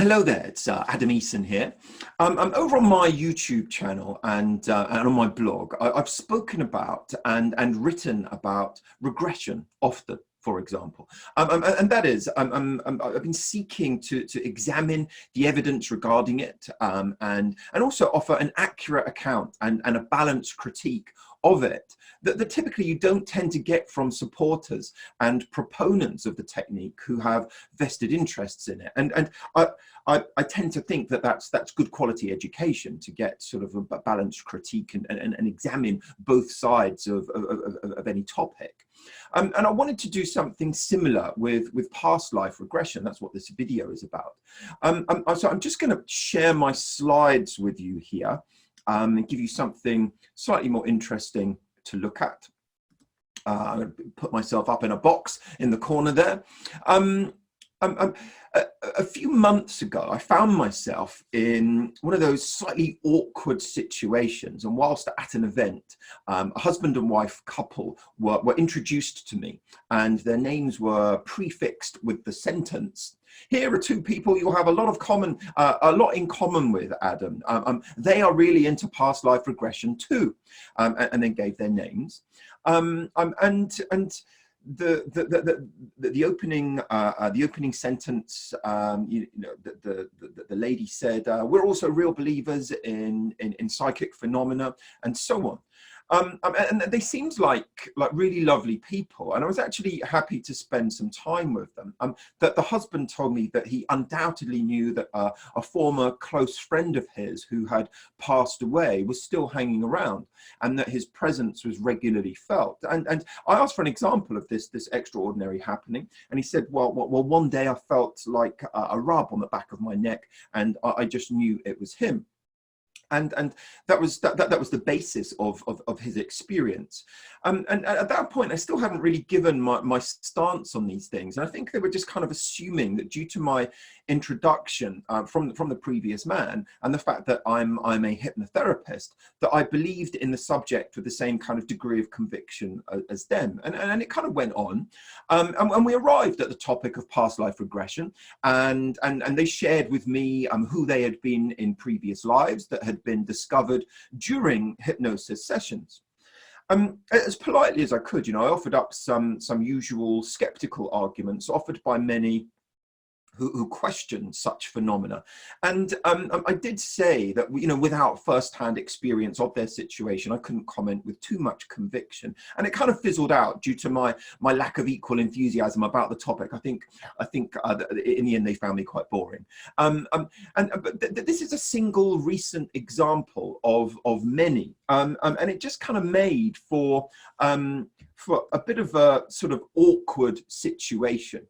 Hello there, it's Adam Eason here. I'm over on my YouTube channel and on my blog. I've spoken about and written about regression often, for example. And that is, I've been seeking to examine the evidence regarding it and also offer an accurate account and a balanced critique of it that typically you don't tend to get from supporters and proponents of the technique who have vested interests in it. And I tend to think that that's good quality education, to get sort of a balanced critique and examine both sides of any topic. And I wanted to do something similar with past life regression. That's what this video is about. So I'm just going to share my slides with you here and give you something slightly more interesting to look at. I'm going to put myself up in a box in the corner there. A few months ago, I found myself in one of those slightly awkward situations, and whilst at an event, a husband and wife couple were introduced to me, and their names were prefixed with the sentence, "Here are two people you'll have a lot in common with, Adam. They are really into past life regression too," and then gave their names, the opening sentence, the lady said, "We're also real believers in psychic phenomena," and so on. And they seemed like really lovely people, and I was actually happy to spend some time with them. That the husband told me that he undoubtedly knew that a former close friend of his who had passed away was still hanging around, and that his presence was regularly felt. And I asked for an example of this extraordinary happening, and he said, well, one day I felt like a rub on the back of my neck, and I just knew it was him. And that was the basis of his experience. And at that point, I still hadn't really given my stance on these things. And I think they were just kind of assuming that due to my introduction from the previous man and the fact that I'm a hypnotherapist, that I believed in the subject with the same kind of degree of conviction as them. And it kind of went on. And we arrived at the topic of past life regression. And they shared with me who they had been in previous lives that had been discovered during hypnosis sessions. As politely as I could, I offered up some usual skeptical arguments offered by many who question such phenomena. And I did say that, without first-hand experience of their situation, I couldn't comment with too much conviction. And it kind of fizzled out due to my lack of equal enthusiasm about the topic. I think in the end, they found me quite boring. But this is a single recent example of many. And it just kind of made for a bit of a sort of awkward situation.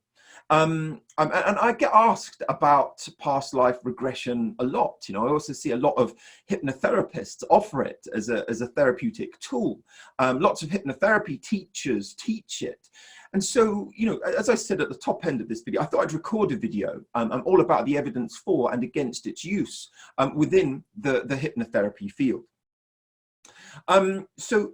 And I get asked about past life regression a lot. I also see a lot of hypnotherapists offer it as a therapeutic tool. Lots of hypnotherapy teachers teach it. And so, as I said at the top end of this video, I thought I'd record a video all about the evidence for and against its use within the hypnotherapy field. So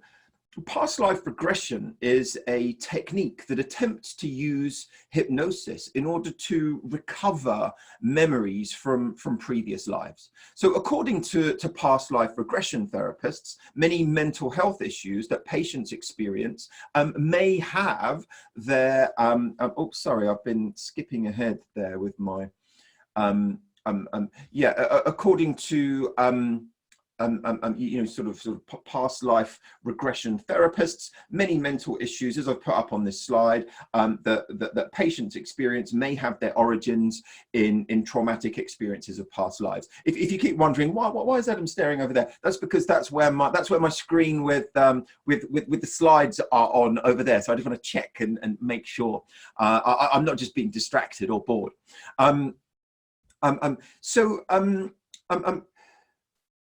past life regression is a technique that attempts to use hypnosis in order to recover memories from previous lives. So according to past life regression therapists, many mental health issues that patients experience may have their, oh, sorry, I've been skipping ahead there with my, according to, sort of past life regression therapists, many mental issues, as I've put up on this slide, that patients experience may have their origins in traumatic experiences of past lives. If you keep wondering why is Adam staring over there, that's because that's where my screen with the slides are on over there. So I just want to check and make sure I'm not just being distracted or bored.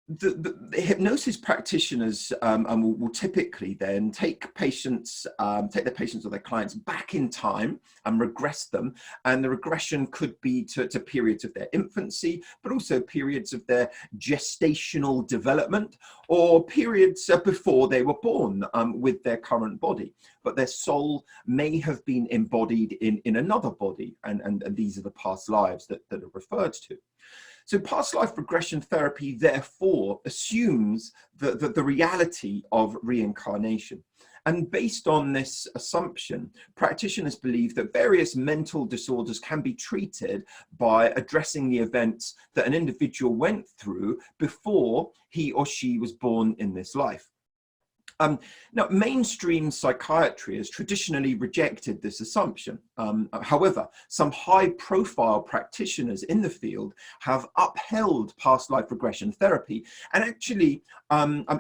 The hypnosis practitioners will typically then take patients, take their patients or their clients back in time and regress them. And the regression could be to periods of their infancy, but also periods of their gestational development, or periods before they were born with their current body. But their soul may have been embodied in another body. And these are the past lives that are referred to. So past life regression therapy, therefore, assumes the reality of reincarnation. And based on this assumption, practitioners believe that various mental disorders can be treated by addressing the events that an individual went through before he or she was born in this life. Now, mainstream psychiatry has traditionally rejected this assumption. However, some high-profile practitioners in the field have upheld past life regression therapy and actually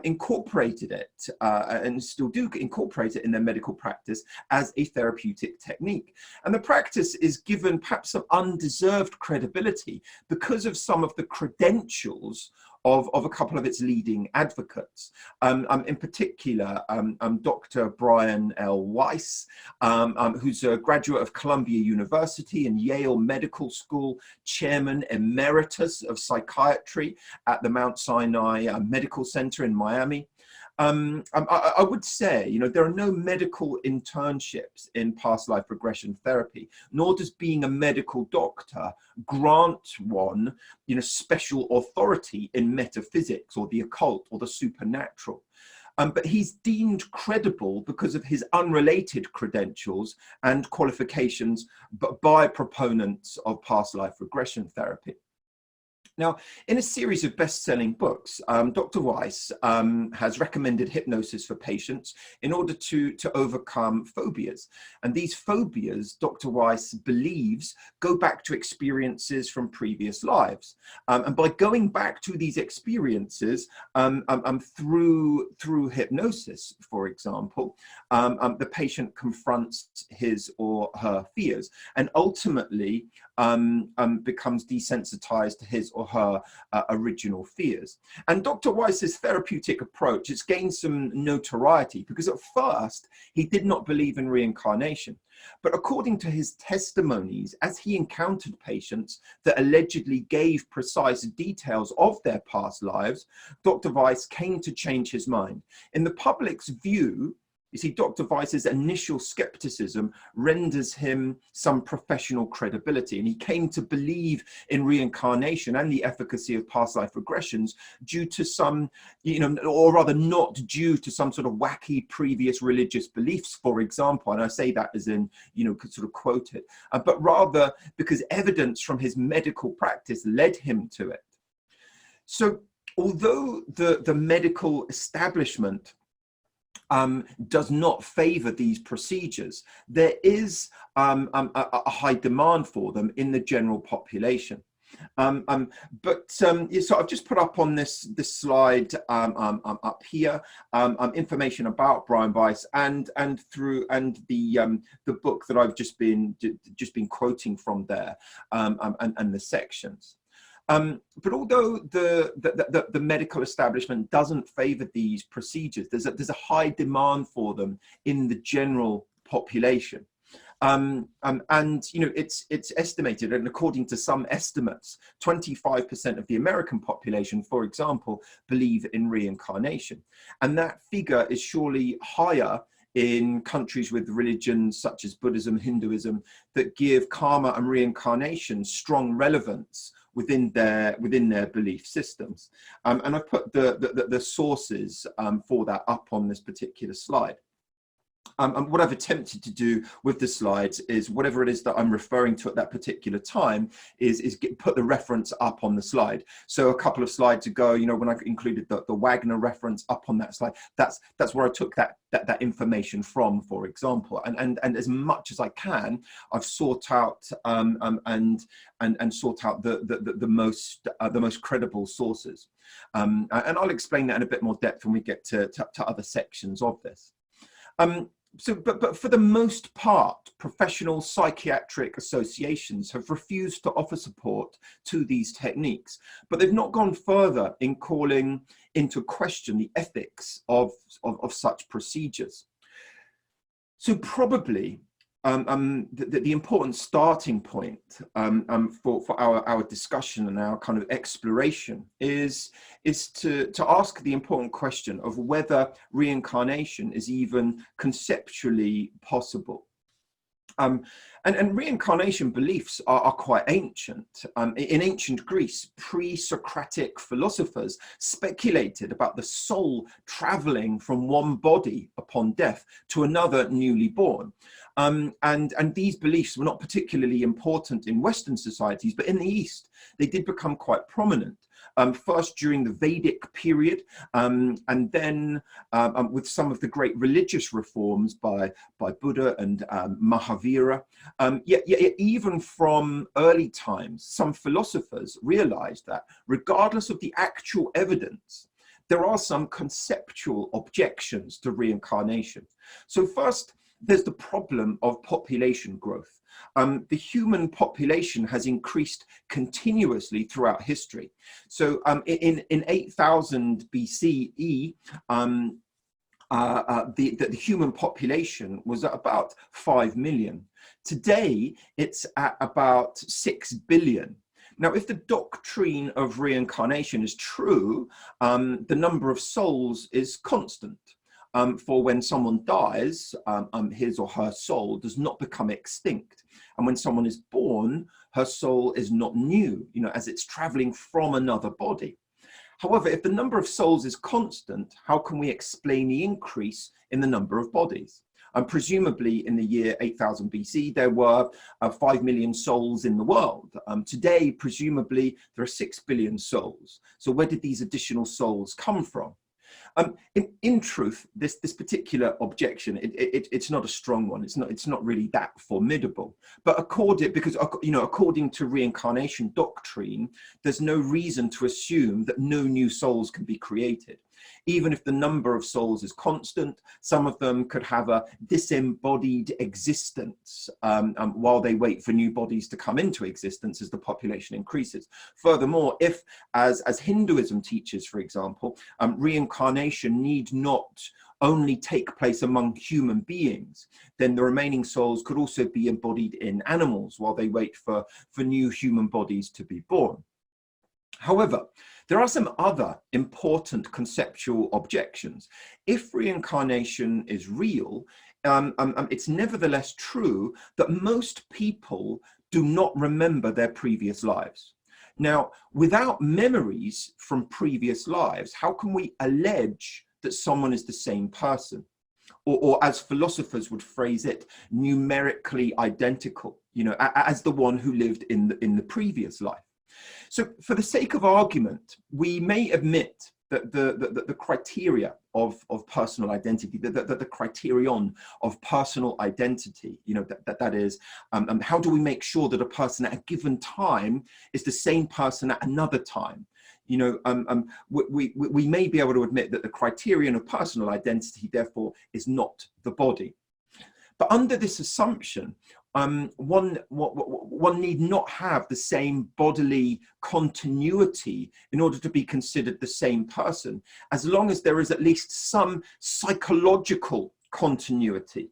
incorporated it and still do incorporate it in their medical practice as a therapeutic technique. And the practice is given perhaps some undeserved credibility because of some of the credentials of a couple of its leading advocates. In particular, Dr. Brian L. Weiss, who's a graduate of Columbia University and Yale Medical School, chairman emeritus of psychiatry at the Mount Sinai Medical Center in Miami. I would say, there are no medical internships in past life regression therapy, nor does being a medical doctor grant one, special authority in metaphysics or the occult or the supernatural. But he's deemed credible because of his unrelated credentials and qualifications by proponents of past life regression therapy. Now, in a series of best-selling books, Dr. Weiss has recommended hypnosis for patients in order to overcome phobias. And these phobias, Dr. Weiss believes, go back to experiences from previous lives. And by going back to these experiences through hypnosis, for example, the patient confronts his or her fears and ultimately becomes desensitized to his or her original fears. And Dr. Weiss's therapeutic approach has gained some notoriety because at first he did not believe in reincarnation. But according to his testimonies, as he encountered patients that allegedly gave precise details of their past lives, Dr. Weiss came to change his mind. In the public's view, you see, Dr. Weiss's initial skepticism renders him some professional credibility, and he came to believe in reincarnation and the efficacy of past life regressions due to some, or rather not due to some sort of wacky previous religious beliefs, for example, and I say that as in, could sort of quote it, but rather because evidence from his medical practice led him to it. So although the medical establishment does not favor these procedures, there is a high demand for them in the general population. So I've just put up on this slide up here information about Brian Weiss and the book that I've just been quoting from there and the sections. But although the medical establishment doesn't favor these procedures, there's a high demand for them in the general population. It's estimated, and according to some estimates, 25% of the American population, for example, believe in reincarnation. And that figure is surely higher in countries with religions such as Buddhism, Hinduism, that give karma and reincarnation strong relevance within their belief systems. And I've put the sources for that up on this particular slide. And what I've attempted to do with the slides is whatever it is that I'm referring to at that particular time put the reference up on the slide. So a couple of slides ago, when I included the Wagner reference up on that slide, that's where I took that information from, for example. And as much as I can, I've sought out and sought out the most credible sources. And I'll explain that in a bit more depth when we get to other sections of this. But for the most part, professional psychiatric associations have refused to offer support to these techniques, but they've not gone further in calling into question the ethics of such procedures. So probably the important starting point for our discussion and our kind of exploration is to ask the important question of whether reincarnation is even conceptually possible. And reincarnation beliefs are quite ancient. In ancient Greece, pre-Socratic philosophers speculated about the soul traveling from one body upon death to another newly born. And these beliefs were not particularly important in Western societies, but in the East, they did become quite prominent. First during the Vedic period, and then with some of the great religious reforms by Buddha and Mahavira. Yet even from early times, some philosophers realized that regardless of the actual evidence, there are some conceptual objections to reincarnation. So first, there's the problem of population growth. The human population has increased continuously throughout history. So in 8000 BCE, the human population was at about 5 million. Today, it's at about 6 billion. Now, if the doctrine of reincarnation is true, the number of souls is constant. For when someone dies, his or her soul does not become extinct. And when someone is born, her soul is not new, as it's traveling from another body. However, if the number of souls is constant, how can we explain the increase in the number of bodies? Presumably in the year 8000 BC, there were 5 million souls in the world. Today, presumably, there are 6 billion souls. So where did these additional souls come from? In truth, this particular objection, it's not a strong one. It's not really that formidable. But according to reincarnation doctrine, there's no reason to assume that no new souls can be created. Even if the number of souls is constant, some of them could have a disembodied existence while they wait for new bodies to come into existence as the population increases. Furthermore, if, as Hinduism teaches, for example, reincarnation need not only take place among human beings, then the remaining souls could also be embodied in animals while they wait for new human bodies to be born. However, there are some other important conceptual objections. If reincarnation is real, it's nevertheless true that most people do not remember their previous lives. Now, without memories from previous lives, how can we allege that someone is the same person? Or as philosophers would phrase it, numerically identical, as the one who lived in the previous life. So for the sake of argument, we may admit that the criteria of personal identity, the criterion of personal identity, that is, how do we make sure that a person at a given time is the same person at another time? We may be able to admit that the criterion of personal identity, therefore, is not the body. But under this assumption, one need not have the same bodily continuity in order to be considered the same person, as long as there is at least some psychological continuity.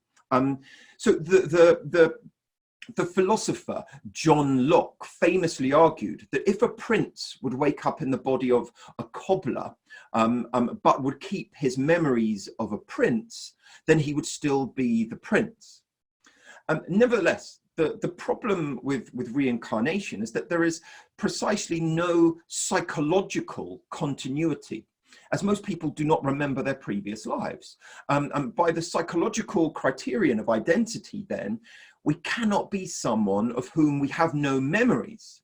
So the philosopher John Locke famously argued that if a prince would wake up in the body of a cobbler, but would keep his memories of a prince, then he would still be the prince. Nevertheless, the problem with reincarnation is that there is precisely no psychological continuity, as most people do not remember their previous lives. By the psychological criterion of identity, then, we cannot be someone of whom we have no memories.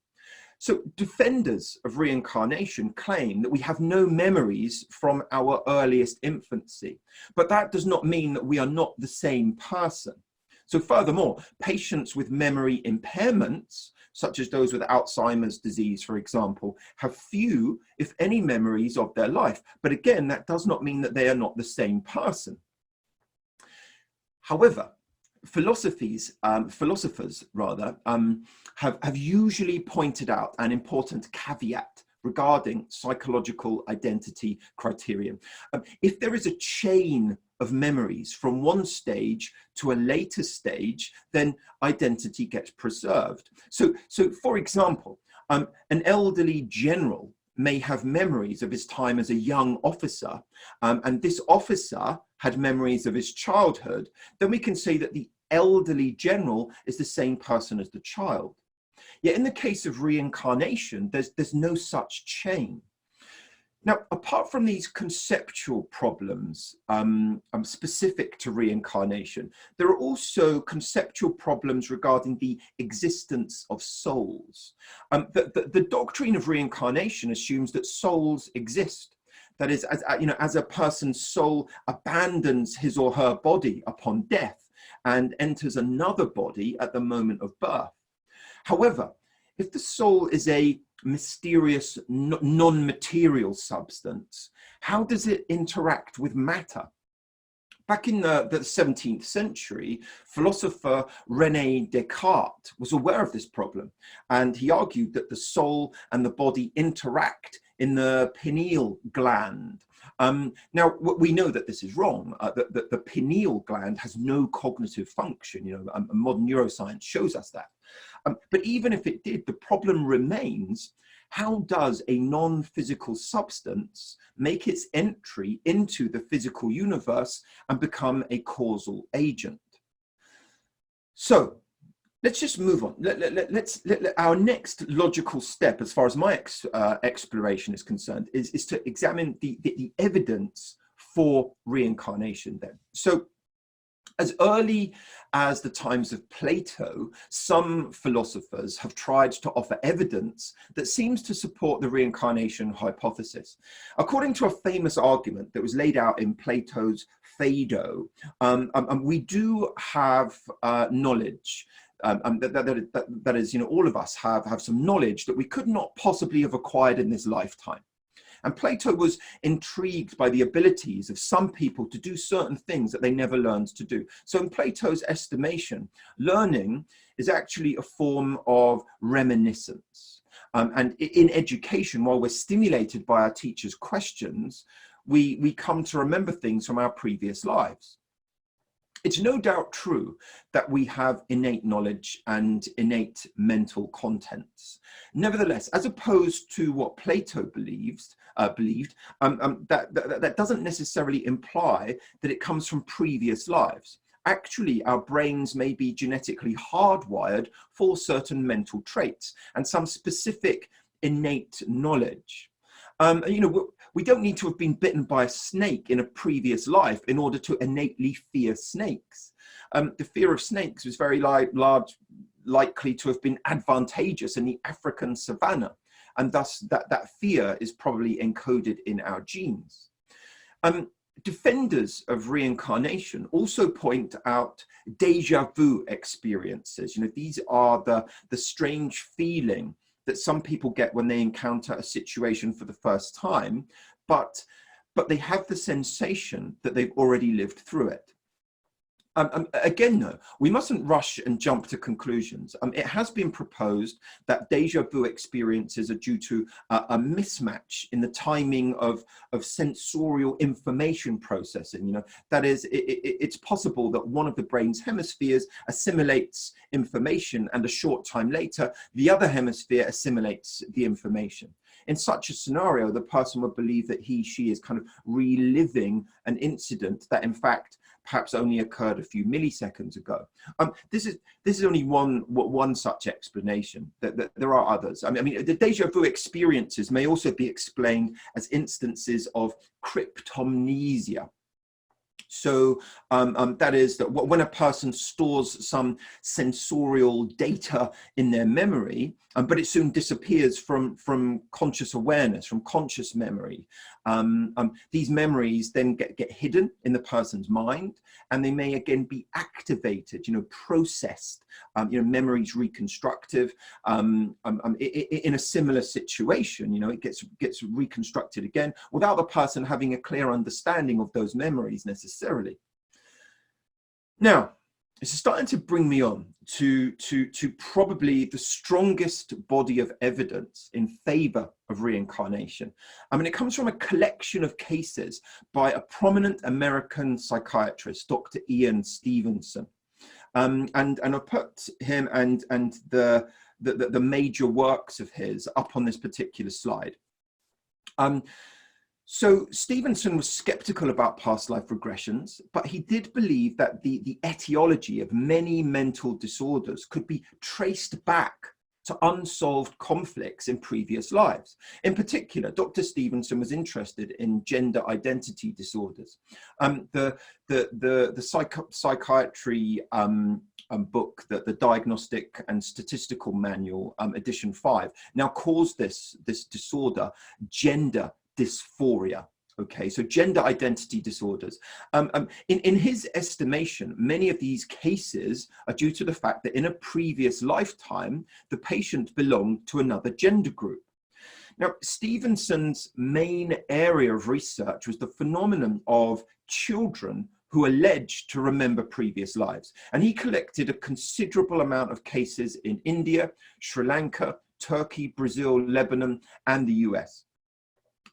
So defenders of reincarnation claim that we have no memories from our earliest infancy, but that does not mean that we are not the same person. So furthermore, patients with memory impairments, such as those with Alzheimer's disease, for example, have few, if any, memories of their life. But again, that does not mean that they are not the same person. However, philosophers rather, have usually pointed out an important caveat regarding psychological identity criterion. If there is a chain of memories from one stage to a later stage, then identity gets preserved. So for example, an elderly general may have memories of his time as a young officer, and this officer had memories of his childhood, then we can say that the elderly general is the same person as the child. Yet in the case of reincarnation, there's no such chain. Now, apart from these conceptual problems specific to reincarnation, there are also conceptual problems regarding the existence of souls. The doctrine of reincarnation assumes that souls exist. That is, as a person's soul abandons his or her body upon death and enters another body at the moment of birth. However, if the soul is a mysterious, non-material substance, how does it interact with matter? Back in the 17th century, philosopher René Descartes was aware of this problem, and he argued that the soul and the body interact in the pineal gland. Now, we know that this is wrong, that the pineal gland has no cognitive function. Modern neuroscience shows us that. But even if it did, the problem remains: how does a non-physical substance make its entry into the physical universe and become a causal agent? So let's just move on. Our next logical step, as far as my exploration is concerned, is to examine the evidence for reincarnation then. So as early as the times of Plato, some philosophers have tried to offer evidence that seems to support the reincarnation hypothesis. According to a famous argument that was laid out in Plato's Phaedo, we do have knowledge. That is, all of us have some knowledge that we could not possibly have acquired in this lifetime. And Plato was intrigued by the abilities of some people to do certain things that they never learned to do. So in Plato's estimation, learning is actually a form of reminiscence. And in education, while we're stimulated by our teacher's questions, we come to remember things from our previous lives. It's no doubt true that we have innate knowledge and innate mental contents. Nevertheless, as opposed to what Plato believed, that doesn't necessarily imply that it comes from previous lives. Actually, our brains may be genetically hardwired for certain mental traits and some specific innate knowledge. We don't need to have been bitten by a snake in a previous life in order to innately fear snakes. The fear of snakes was very likely to have been advantageous in the African savannah, and thus that fear is probably encoded in our genes. Defenders of reincarnation also point out déjà vu experiences. These are the strange feeling that some people get when they encounter a situation for the first time, but they have the sensation that they've already lived through it. Again, though, we mustn't rush and jump to conclusions. It has been proposed that déjà vu experiences are due to a mismatch in the timing of sensorial information processing. That is, it's possible that one of the brain's hemispheres assimilates information, and a short time later, the other hemisphere assimilates the information. In such a scenario, the person would believe that she is kind of reliving an incident that, in fact, perhaps only occurred a few milliseconds ago. This is only one such explanation. That there are others. I mean, the déjà vu experiences may also be explained as instances of cryptomnesia. So that is that when a person stores some sensorial data in their memory, but it soon disappears from conscious awareness, from conscious memory. These memories then get hidden in the person's mind, and they may again be activated, processed, memories reconstructive. In a similar situation, it gets reconstructed again without the person having a clear understanding of those memories necessarily. Now, this is starting to bring me on to probably the strongest body of evidence in favor of reincarnation. I mean, it comes from a collection of cases by a prominent American psychiatrist, Dr. Stevenson. And I put him and the major works of his up on this particular slide. So Stevenson was skeptical about past life regressions, but he did believe that the etiology of many mental disorders could be traced back to unsolved conflicts in previous lives. In particular, Dr. Stevenson was interested in gender identity disorders. The psychiatry book, the Diagnostic and Statistical Manual, edition 5, now calls this disorder gender dysphoria. Okay, so gender identity disorders. In his estimation, many of these cases are due to the fact that in a previous lifetime, the patient belonged to another gender group. Now, Stevenson's main area of research was the phenomenon of children who alleged to remember previous lives. And he collected a considerable amount of cases in India, Sri Lanka, Turkey, Brazil, Lebanon, and the US.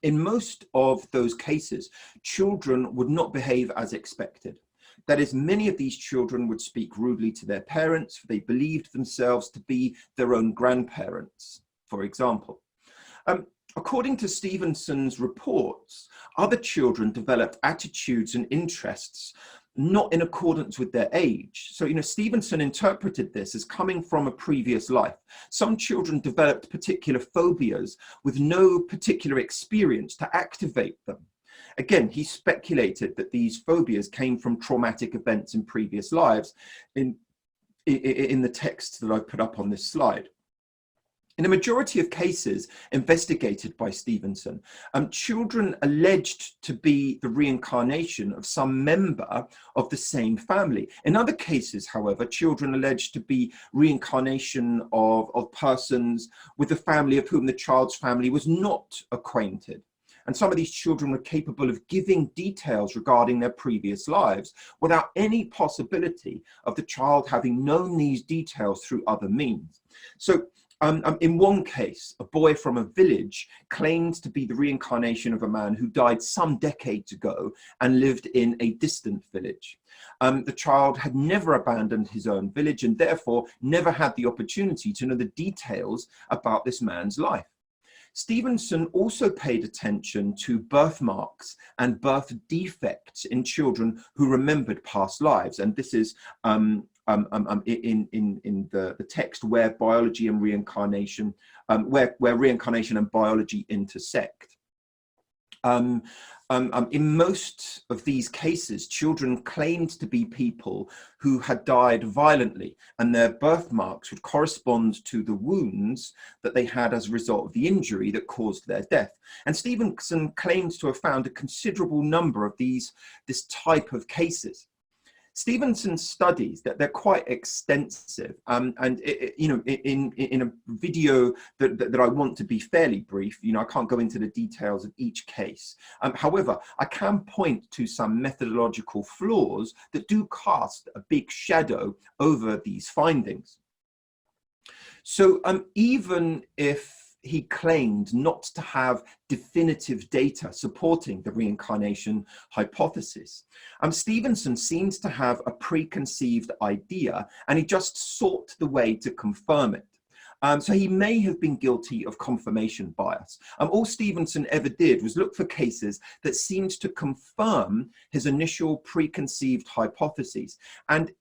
In most of those cases, children would not behave as expected. That is, many of these children would speak rudely to their parents, for they believed themselves to be their own grandparents, for example. According to Stevenson's reports, other children developed attitudes and interests not in accordance with their age. So, Stevenson interpreted this as coming from a previous life. Some children developed particular phobias with no particular experience to activate them. Again, he speculated that these phobias came from traumatic events in previous lives in the text that I've put up on this slide. In a majority of cases investigated by Stevenson, children alleged to be the reincarnation of some member of the same family. In other cases, however, children alleged to be reincarnation of persons with the family of whom the child's family was not acquainted. And some of these children were capable of giving details regarding their previous lives without any possibility of the child having known these details through other means. So, in one case, a boy from a village claimed to be the reincarnation of a man who died some decades ago and lived in a distant village. The child had never abandoned his own village and therefore never had the opportunity to know the details about this man's life. Stevenson also paid attention to birthmarks and birth defects in children who remembered past lives, and this is in the text where biology and reincarnation, where reincarnation and biology intersect. In most of these cases, children claimed to be people who had died violently, and their birthmarks would correspond to the wounds that they had as a result of the injury that caused their death. And Stevenson claims to have found a considerable number of this type of cases. Stevenson's studies, that they're quite extensive, and in a video that I want to be fairly brief, I can't go into the details of each case. However, I can point to some methodological flaws that do cast a big shadow over these findings. So even if he claimed not to have definitive data supporting the reincarnation hypothesis, Stevenson seems to have a preconceived idea, and he just sought the way to confirm it. So he may have been guilty of confirmation bias. All Stevenson ever did was look for cases that seemed to confirm his initial preconceived hypotheses, and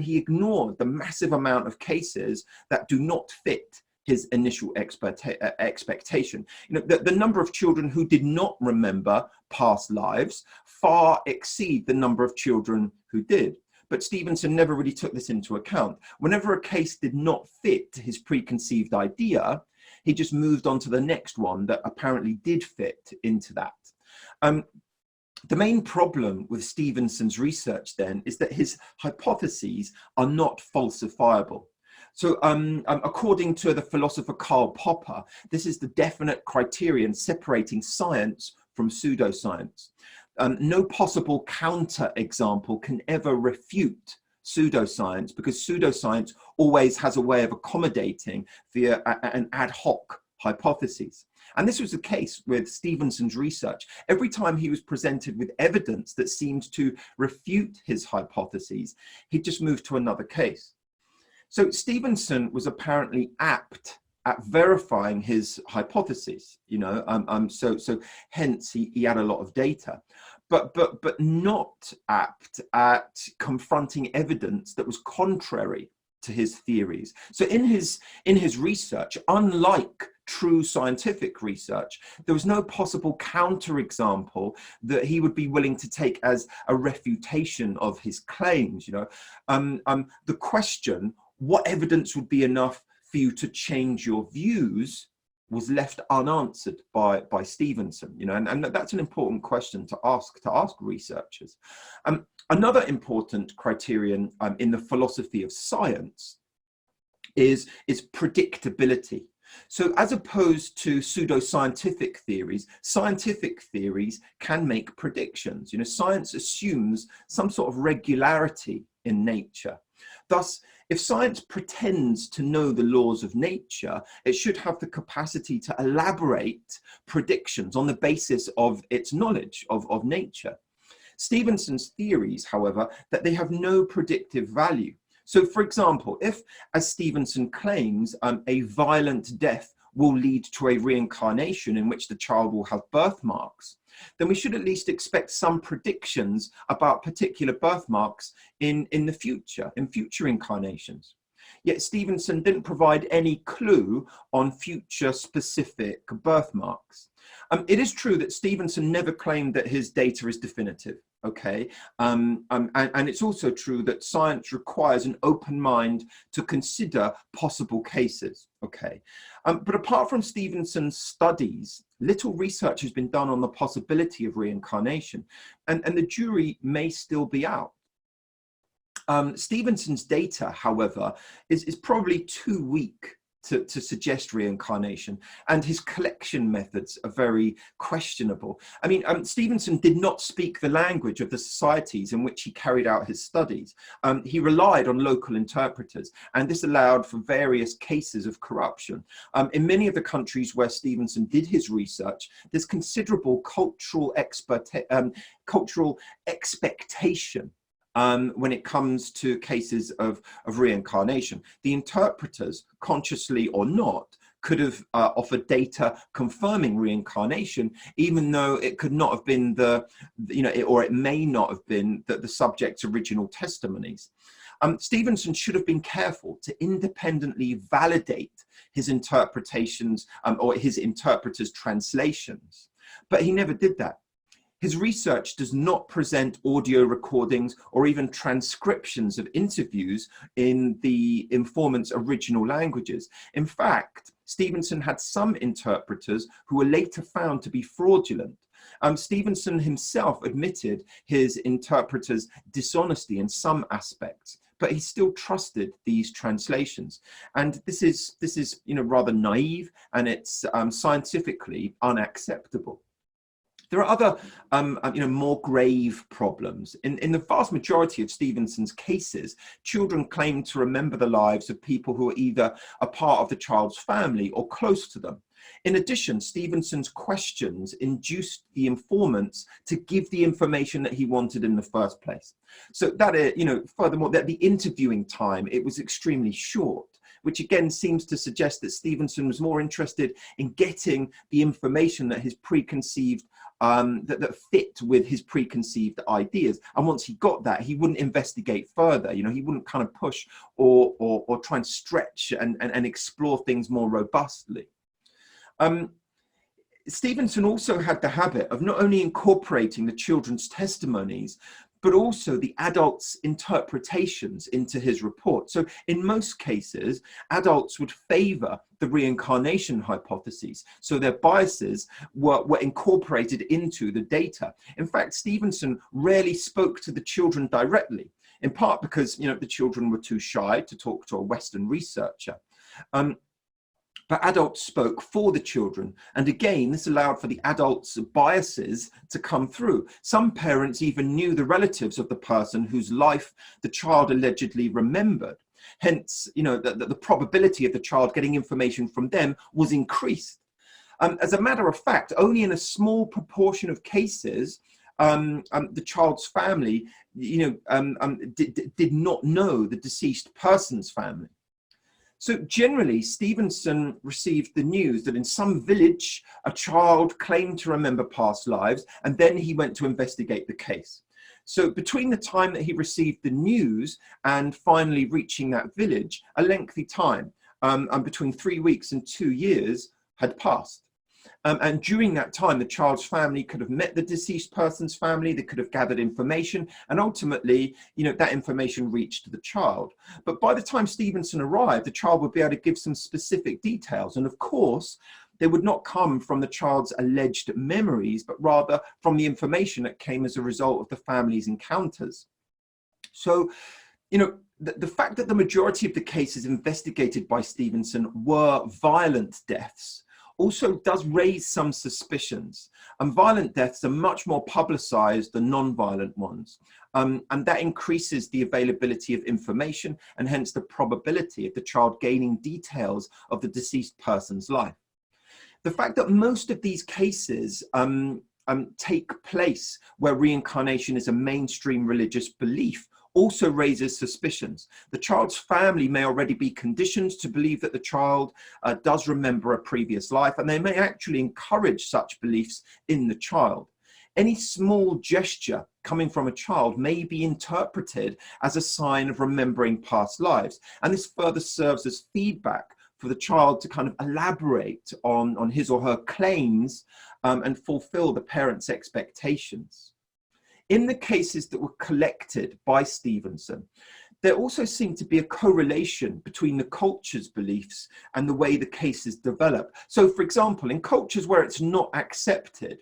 he ignored the massive amount of cases that do not fit his initial expectation. The number of children who did not remember past lives far exceed the number of children who did. But Stevenson never really took this into account. Whenever a case did not fit his preconceived idea, he just moved on to the next one that apparently did fit into that. The main problem with Stevenson's research then is that his hypotheses are not falsifiable. So according to the philosopher Karl Popper, this is the definite criterion separating science from pseudoscience. No possible counter-example can ever refute pseudoscience, because pseudoscience always has a way of accommodating via an ad hoc hypotheses. And this was the case with Stevenson's research. Every time he was presented with evidence that seemed to refute his hypotheses, he'd just move to another case. So Stevenson was apparently apt at verifying his hypotheses, so hence he had a lot of data, but not apt at confronting evidence that was contrary to his theories. So in his research, unlike true scientific research, there was no possible counterexample that he would be willing to take as a refutation of his claims. The question, what evidence would be enough for you to change your views, was left unanswered by Stevenson, and that's an important question to ask researchers. Another important criterion in the philosophy of science is predictability. So as opposed to pseudoscientific theories, scientific theories can make predictions. Science assumes some sort of regularity in nature. Thus, if science pretends to know the laws of nature, it should have the capacity to elaborate predictions on the basis of its knowledge of nature. Stevenson's theories, however, that they have no predictive value. So, for example, if, as Stevenson claims, a violent death will lead to a reincarnation in which the child will have birthmarks, then we should at least expect some predictions about particular birthmarks in the future, in future incarnations. Yet Stevenson didn't provide any clue on future specific birthmarks. It is true that Stevenson never claimed that his data is definitive, okay? And it's also true that science requires an open mind to consider possible cases, okay? But apart from Stevenson's studies, little research has been done on the possibility of reincarnation, and the jury may still be out. Stevenson's data, however, is probably too weak to suggest reincarnation, and his collection methods are very questionable. I mean, Stevenson did not speak the language of the societies in which he carried out his studies. He relied on local interpreters, and this allowed for various cases of corruption. In many of the countries where Stevenson did his research, there's considerable cultural expectation when it comes to cases of reincarnation. The interpreters, consciously or not, could have offered data confirming reincarnation, even though it could not have been or it may not have been the subject's original testimonies. Stevenson should have been careful to independently validate his interpretations or his interpreters' translations, but he never did that. His research does not present audio recordings or even transcriptions of interviews in the informant's original languages. In fact, Stevenson had some interpreters who were later found to be fraudulent. Stevenson himself admitted his interpreters' dishonesty in some aspects, but he still trusted these translations. And this is rather naive, and it's scientifically unacceptable. There are other, more grave problems. In the vast majority of Stevenson's cases, children claim to remember the lives of people who are either a part of the child's family or close to them. In addition, Stevenson's questions induced the informants to give the information that he wanted in the first place. So that, furthermore, that the interviewing time, it was extremely short, which again seems to suggest that Stevenson was more interested in getting the information that his preconceived that fit with his preconceived ideas. And once he got that, he wouldn't investigate further. He wouldn't kind of push or try and stretch and explore things more robustly. Stevenson also had the habit of not only incorporating the children's testimonies, but also the adults' interpretations into his report. So in most cases, adults would favor the reincarnation hypotheses. So their biases were incorporated into the data. In fact, Stevenson rarely spoke to the children directly, in part because, the children were too shy to talk to a Western researcher. but adults spoke for the children. And again, this allowed for the adults' biases to come through. Some parents even knew the relatives of the person whose life the child allegedly remembered. Hence, the probability of the child getting information from them was increased. As a matter of fact, only in a small proportion of cases, the child's family, did not know the deceased person's family. So generally, Stevenson received the news that in some village, a child claimed to remember past lives, and then he went to investigate the case. So between the time that he received the news and finally reaching that village, a lengthy time, between 3 weeks and 2 years had passed. And during that time, the child's family could have met the deceased person's family, they could have gathered information, and ultimately, that information reached the child. But by the time Stevenson arrived, the child would be able to give some specific details. And of course, they would not come from the child's alleged memories, but rather from the information that came as a result of the family's encounters. So, the fact that the majority of the cases investigated by Stevenson were violent deaths also does raise some suspicions. And violent deaths are much more publicized than non-violent ones. And that increases the availability of information and hence the probability of the child gaining details of the deceased person's life. The fact that most of these cases take place where reincarnation is a mainstream religious belief also raises suspicions. The child's family may already be conditioned to believe that the child does remember a previous life, and they may actually encourage such beliefs in the child. Any small gesture coming from a child may be interpreted as a sign of remembering past lives, and this further serves as feedback for the child to kind of elaborate on his or her claims and fulfill the parents' expectations. In the cases that were collected by Stevenson, there also seemed to be a correlation between the culture's beliefs and the way the cases develop. So, for example, in cultures where it's not accepted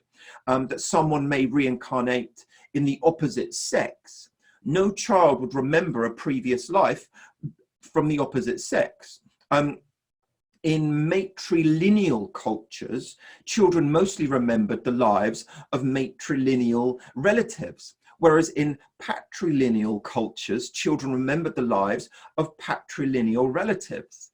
that someone may reincarnate in the opposite sex, no child would remember a previous life from the opposite sex. In matrilineal cultures, children mostly remembered the lives of matrilineal relatives, whereas in patrilineal cultures, children remembered the lives of patrilineal relatives.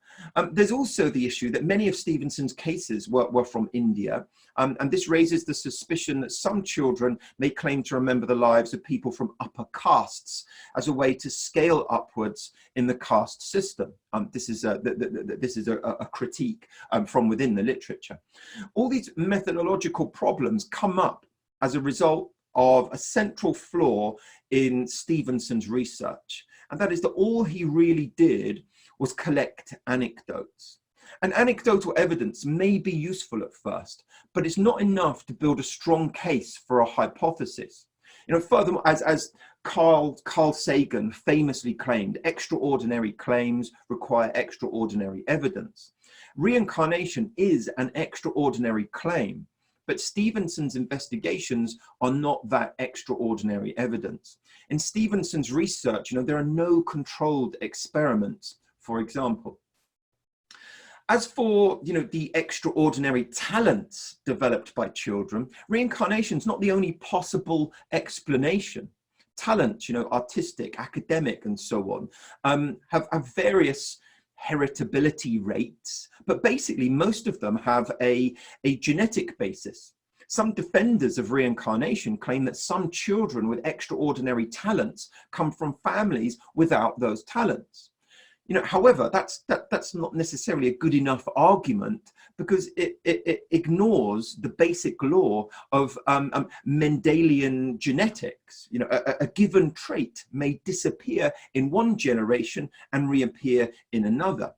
There's also the issue that many of Stevenson's cases were from India, and this raises the suspicion that some children may claim to remember the lives of people from upper castes as a way to scale upwards in the caste system. This is a critique from within the literature. All these methodological problems come up as a result of a central flaw in Stevenson's research, and that is that all he really did was collect anecdotes. And anecdotal evidence may be useful at first, but it's not enough to build a strong case for a hypothesis. Furthermore, as Carl Sagan famously claimed, extraordinary claims require extraordinary evidence. Reincarnation is an extraordinary claim, but Stevenson's investigations are not that extraordinary evidence. In Stevenson's research, there are no controlled experiments, for example. As for the extraordinary talents developed by children, reincarnation is not the only possible explanation. Talent, artistic, academic, and so on, have various heritability rates, but basically most of them have a genetic basis. Some defenders of reincarnation claim that some children with extraordinary talents come from families without those talents. However, that's not necessarily a good enough argument, because it ignores the basic law of Mendelian genetics. A given trait may disappear in one generation and reappear in another.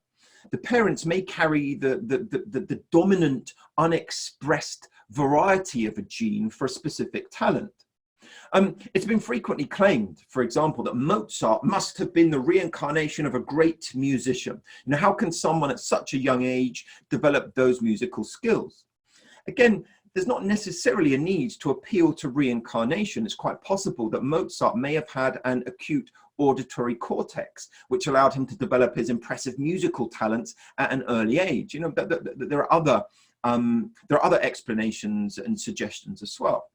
The parents may carry the dominant unexpressed variety of a gene for a specific talent. It's been frequently claimed, for example, that Mozart must have been the reincarnation of a great musician. How can someone at such a young age develop those musical skills? Again, there's not necessarily a need to appeal to reincarnation. It's quite possible that Mozart may have had an acute auditory cortex, which allowed him to develop his impressive musical talents at an early age. You know, there are other explanations and suggestions as well.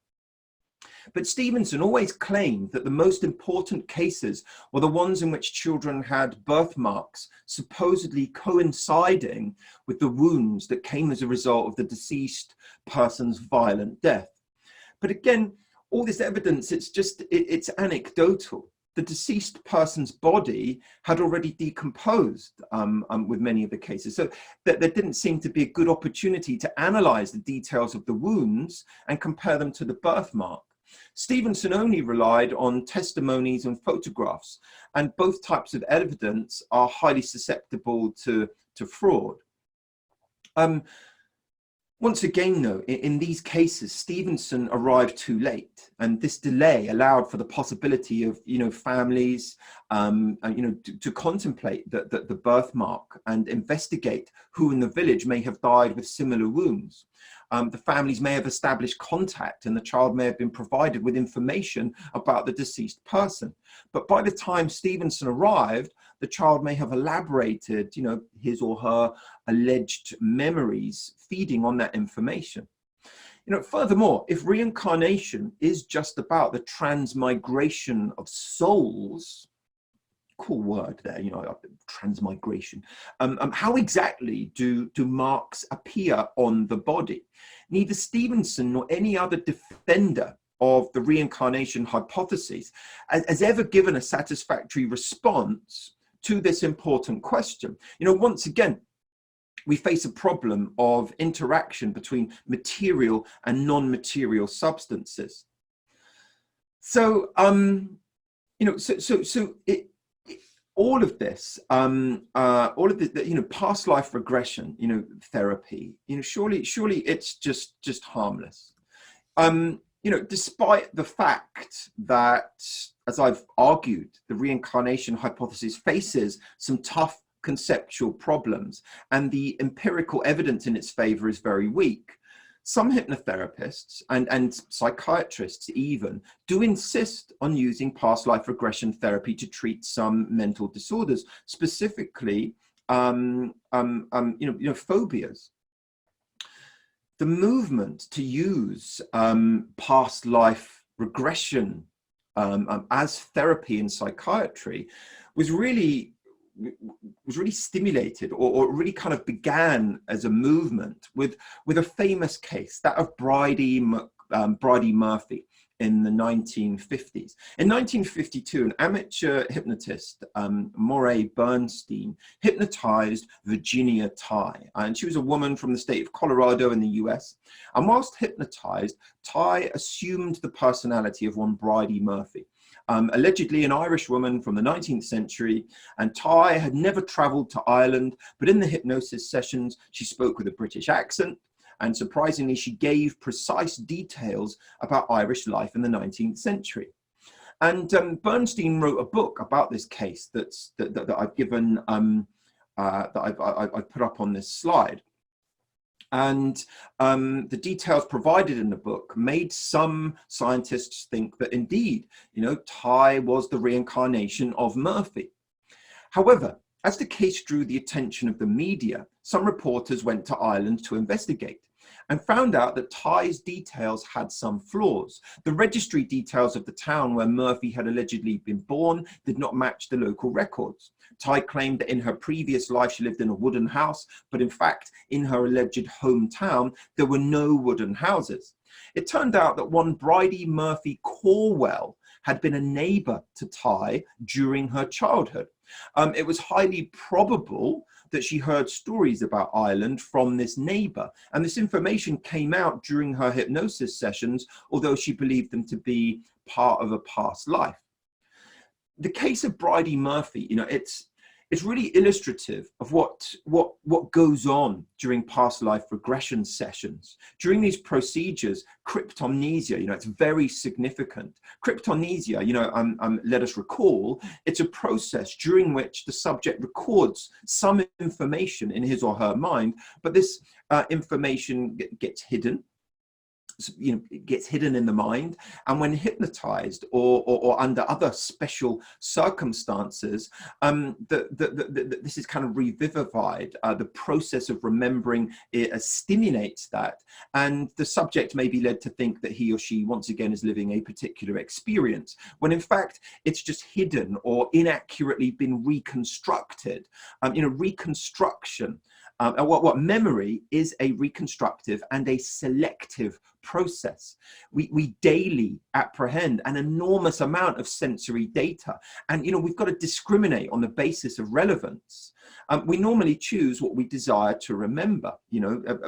But Stevenson always claimed that the most important cases were the ones in which children had birthmarks supposedly coinciding with the wounds that came as a result of the deceased person's violent death. But again, all this evidence, it's anecdotal. The deceased person's body had already decomposed with many of the cases. So there didn't seem to be a good opportunity to analyze the details of the wounds and compare them to the birthmark. Stevenson only relied on testimonies and photographs, and both types of evidence are highly susceptible to fraud. Once again, though, in these cases, Stevenson arrived too late, and this delay allowed for the possibility of, families, to contemplate the birthmark and investigate who in the village may have died with similar wounds. The families may have established contact, and the child may have been provided with information about the deceased person. But by the time Stevenson arrived, the child may have elaborated, his or her alleged memories, feeding on that information. Furthermore, if reincarnation is just about the transmigration of souls, cool word there, transmigration. How exactly do marks appear on the body? Neither Stevenson nor any other defender of the reincarnation hypothesis has ever given a satisfactory response to this important question. Once again, we face a problem of interaction between material and non-material substances. So, all of this, past life regression, therapy, surely it's just harmless. Despite the fact that, as I've argued, the reincarnation hypothesis faces some tough conceptual problems and the empirical evidence in its favor is very weak, some hypnotherapists and psychiatrists even do insist on using past life regression therapy to treat some mental disorders, specifically phobias. The movement to use past life regression as therapy in psychiatry was really stimulated, or really kind of began as a movement with a famous case, that of Bridie Murphy in the 1950s. In 1952, an amateur hypnotist, Moray Bernstein, hypnotized Virginia Tighe, and she was a woman from the state of Colorado in the US. And whilst hypnotized, Tighe assumed the personality of one Bridie Murphy. Allegedly an Irish woman from the 19th century, and Tighe had never traveled to Ireland, but in the hypnosis sessions, she spoke with a British accent, and surprisingly, she gave precise details about Irish life in the 19th century. And Bernstein wrote a book about this case that I've given, that I've put up on this slide. And the details provided in the book made some scientists think that indeed, Tighe was the reincarnation of Murphy. However, as the case drew the attention of the media, some reporters went to Ireland to investigate and found out that Tighe's details had some flaws. The registry details of the town where Murphy had allegedly been born did not match the local records. Tighe claimed that in her previous life she lived in a wooden house, but in fact, in her alleged hometown, there were no wooden houses. It turned out that one Bridie Murphy Corwell had been a neighbor to Tighe during her childhood. It was highly probable that she heard stories about Ireland from this neighbor, and this information came out during her hypnosis sessions, although she believed them to be part of a past life. The case of Bridie Murphy, it's really illustrative of what goes on during past life regression sessions. During these procedures, cryptomnesia, it's very significant. Cryptomnesia, let us recall, it's a process during which the subject records some information in his or her mind, but this information gets hidden. it gets hidden in the mind. And when hypnotized or under other special circumstances, this is kind of revivified. The process of remembering it stimulates that, and the subject may be led to think that he or she once again is living a particular experience, when in fact it's just hidden or inaccurately been reconstructed. Reconstruction. What memory is a reconstructive and a selective process. We daily apprehend an enormous amount of sensory data, and we've got to discriminate on the basis of relevance. We normally choose what we desire to remember.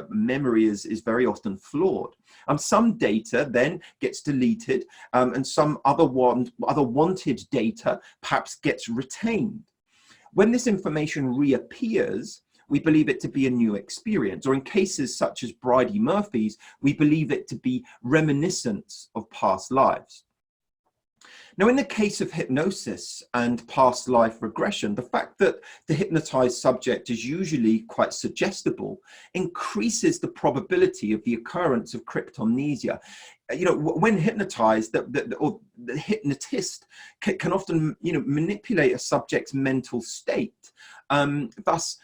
Memory is very often flawed. Some data then gets deleted, and some other wanted data perhaps gets retained. When this information reappears, we believe it to be a new experience, or in cases such as Bridey Murphy's, we believe it to be reminiscence of past lives. Now, in the case of hypnosis and past life regression, the fact that the hypnotized subject is usually quite suggestible increases the probability of the occurrence of cryptomnesia. When hypnotized, the hypnotist can often, manipulate a subject's mental state. Thus,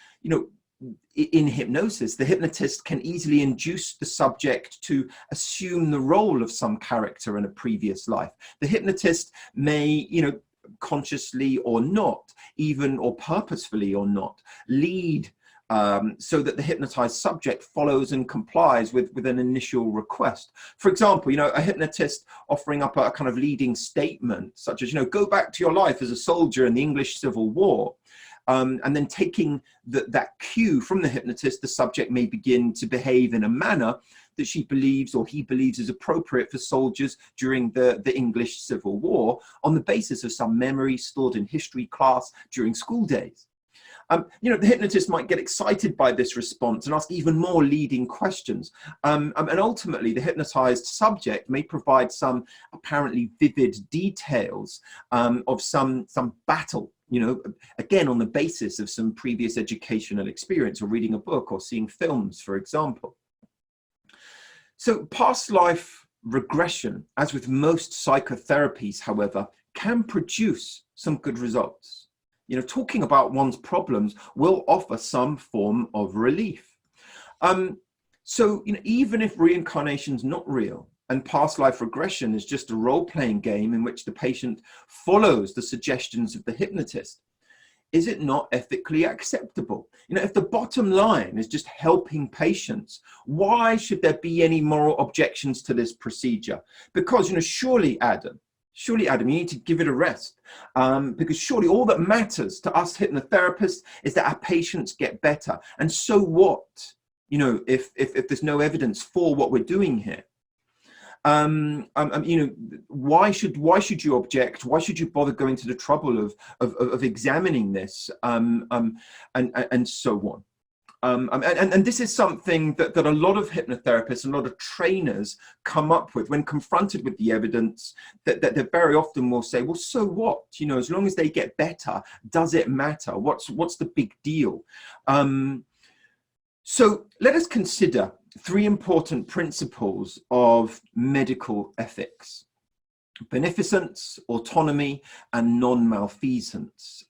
in hypnosis, the hypnotist can easily induce the subject to assume the role of some character in a previous life. The hypnotist may, consciously or not, even or purposefully or not, lead so that the hypnotized subject follows and complies with an initial request. For example, a hypnotist offering up a kind of leading statement, such as, go back to your life as a soldier in the English Civil War. And then taking that cue from the hypnotist, the subject may begin to behave in a manner that she believes or he believes is appropriate for soldiers during the English Civil War, on the basis of some memory stored in history class during school days. The hypnotist might get excited by this response and ask even more leading questions. And ultimately, the hypnotized subject may provide some apparently vivid details of some battle, again, on the basis of some previous educational experience, or reading a book or seeing films, for example. So past life regression, as with most psychotherapies, however, can produce some good results. Talking about one's problems will offer some form of relief. So even if reincarnation's not real, and past life regression is just a role-playing game in which the patient follows the suggestions of the hypnotist, is it not ethically acceptable? If the bottom line is just helping patients, why should there be any moral objections to this procedure? Because, surely, Adam, you need to give it a rest. Because surely all that matters to us hypnotherapists is that our patients get better. And so what, if there's no evidence for what we're doing here? Why should you object? Why should you bother going to the trouble of examining this, and so on? And this is something that a lot of hypnotherapists and a lot of trainers come up with when confronted with the evidence, that they very often will say, well, so what? As long as they get better, does it matter? What's the big deal? So let us consider three important principles of medical ethics: beneficence, autonomy, and non-malfeasance.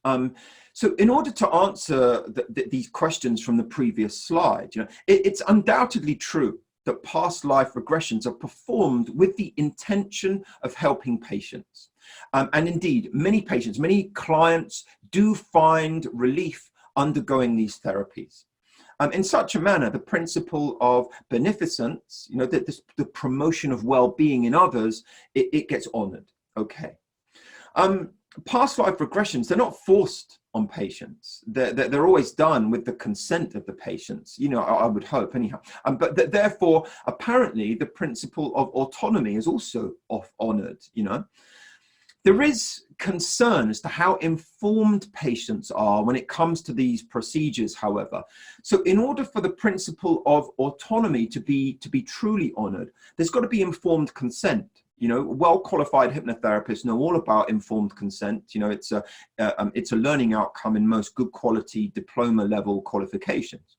So in order to answer these questions from the previous slide, it's undoubtedly true that past life regressions are performed with the intention of helping patients. And indeed, many patients, many clients do find relief undergoing these therapies. In such a manner, the principle of beneficence, the promotion of well-being in others, it gets honored. Okay. Past life regressions, they're not forced on patients. They're always done with the consent of the patients, I would hope anyhow. But therefore, apparently, the principle of autonomy is also honored, There is concern as to how informed patients are when it comes to these procedures, however. So in order for the principle of autonomy to be truly honored, there's got to be informed consent. Well-qualified hypnotherapists know all about informed consent. It's a learning outcome in most good quality diploma level qualifications.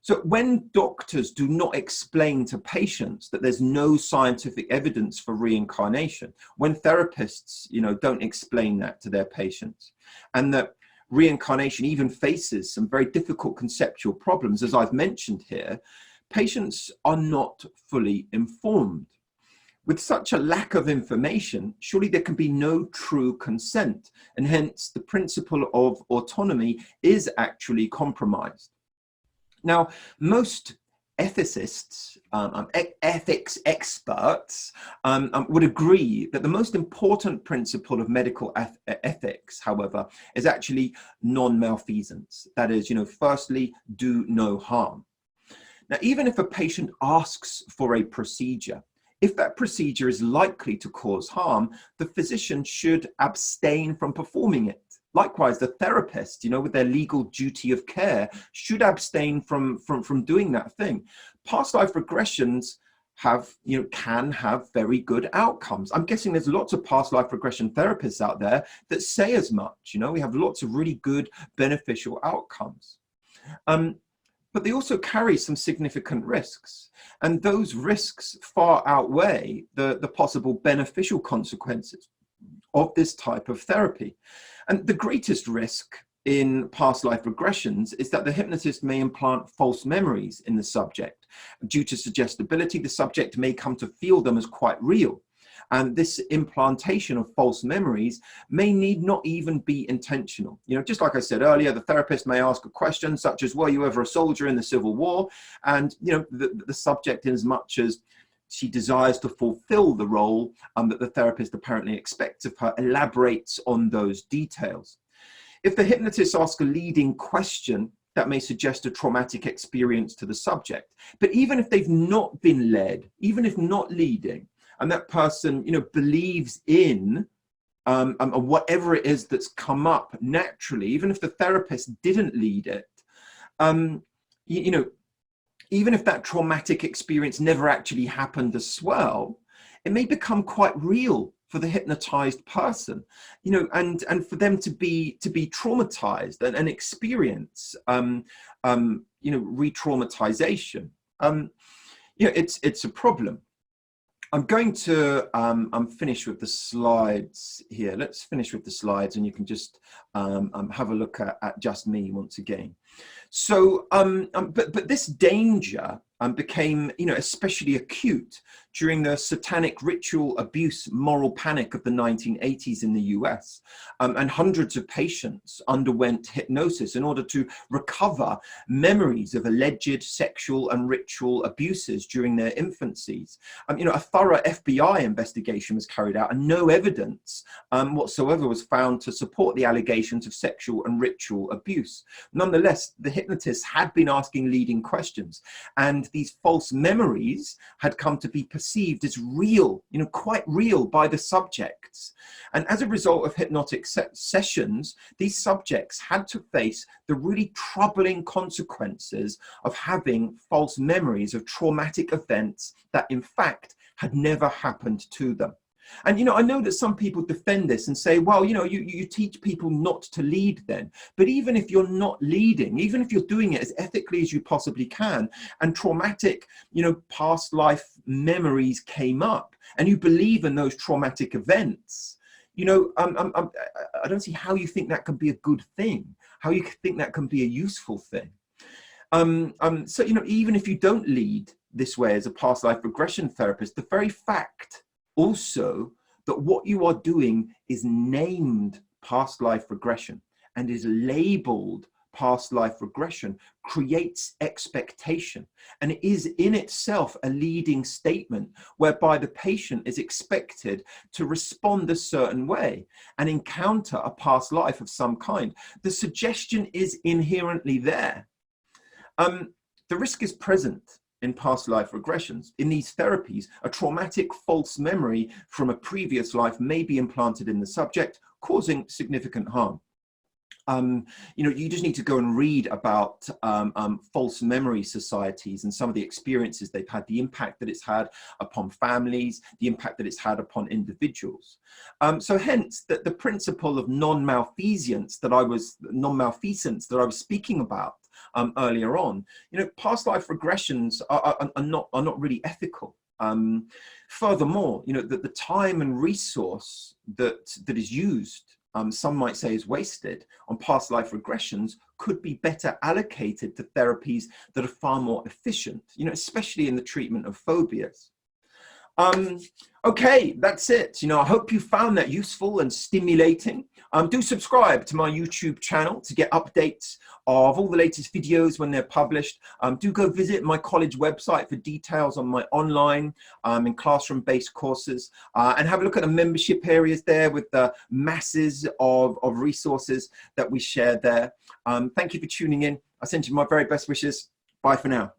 So when doctors do not explain to patients that there's no scientific evidence for reincarnation, when therapists, don't explain that to their patients, and that reincarnation even faces some very difficult conceptual problems, as I've mentioned here, patients are not fully informed. With such a lack of information, surely there can be no true consent, and hence the principle of autonomy is actually compromised. Now, most ethicists, ethics experts would agree that the most important principle of medical ethics, however, is actually non-malfeasance. That is, firstly, do no harm. Now, even if a patient asks for a procedure, if that procedure is likely to cause harm, the physician should abstain from performing it. Likewise, the therapist, with their legal duty of care, should abstain from doing that thing. Past life regressions can have very good outcomes. I'm guessing there's lots of past life regression therapists out there that say as much. We have lots of really good beneficial outcomes. But they also carry some significant risks. And those risks far outweigh the possible beneficial consequences of this type of therapy. And the greatest risk in past life regressions is that the hypnotist may implant false memories in the subject. Due to suggestibility, the subject may come to feel them as quite real. And this implantation of false memories may need not even be intentional. Just like I said earlier, the therapist may ask a question such as, were you ever a soldier in the Civil War? And, the subject, in as much as she desires to fulfill the role that the therapist apparently expects of her, elaborates on those details. If the hypnotist asks a leading question, that may suggest a traumatic experience to the subject. But even if they've not been led, even if not leading, and that person, believes in whatever it is that's come up naturally, even if the therapist didn't lead it, even if that traumatic experience never actually happened as well, it may become quite real for the hypnotized person, and for them to be traumatized and experience, re-traumatization. It's a problem. I'm going to finish with the slides here. Let's finish with the slides, and you can just have a look at just me once again. So, but this danger became, especially acute during the satanic ritual abuse moral panic of the 1980s in the US. And hundreds of patients underwent hypnosis in order to recover memories of alleged sexual and ritual abuses during their infancies. A thorough FBI investigation was carried out, and no evidence whatsoever was found to support the allegations of sexual and ritual abuse. Nonetheless, the hypnotist had been asking leading questions, and these false memories had come to be perceived as real, quite real by the subjects. And as a result of hypnotic sessions, these subjects had to face the really troubling consequences of having false memories of traumatic events that in fact had never happened to them. And, I know that some people defend this and say, well, you teach people not to lead then. But even if you're not leading, even if you're doing it as ethically as you possibly can, and traumatic, past life memories came up, and you believe in those traumatic events, I don't see how you think that can be a good thing, how you think that can be a useful thing. So, even if you don't lead this way as a past life regression therapist, the very fact also that what you are doing is named past life regression and is labeled past life regression creates expectation, and it is in itself a leading statement whereby the patient is expected to respond a certain way and encounter a past life of some kind. The suggestion is inherently there. The risk is present in past life regressions. In these therapies, a traumatic false memory from a previous life may be implanted in the subject, causing significant harm. You just need to go and read about false memory societies and some of the experiences they've had, the impact that it's had upon families, the impact that it's had upon individuals. So hence, the principle of non-malfeasance that I was speaking about earlier on. You know, past life regressions are not really ethical. Furthermore, you know, the time and resource that is used, some might say is wasted on past life regressions, could be better allocated to therapies that are far more efficient, you know, especially in the treatment of phobias. Okay, that's it. You know, I hope you found that useful and stimulating. Do subscribe to my YouTube channel to get updates of all the latest videos when they're published. Do go visit my college website for details on my online and classroom-based courses, and have a look at the membership areas there with the masses of resources that we share there. Thank you for tuning in. I send you my very best wishes. Bye for now.